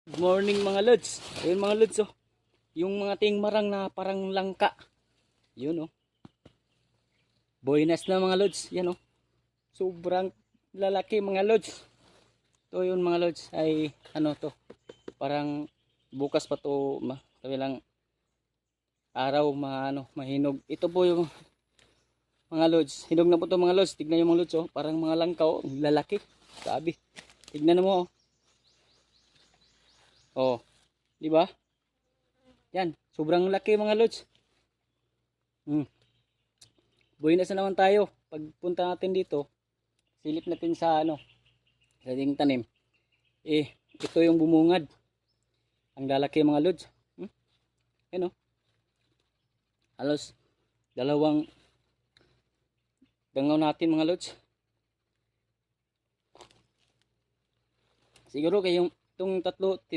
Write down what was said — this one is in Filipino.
Good morning mga lods. Ayun mga lods oh. Yung mga tingmarang na parang langka. Yun oh. Boynas na mga lods. Yan oh. Sobrang lalaki mga lods. Ito yun mga lods ay ano to. Parang bukas pa to kabilang araw mahinog. Ito po yung mga lods. Hinog na po to mga lods. Tignan yung mga lods oh. Parang mga langka oh. Lalaki. Sabi. Tignan mo oh. Oh. Di ba? Yan, sobrang laki mga lods. Buenas na naman tayo. Pagpunta natin dito, silip natin sa sa ating tanim. Ito yung bumungad. Ang lalaki mga lods. Yan oh. Halos dalawang dangaw natin mga lods. Siguro kayong itong tatlo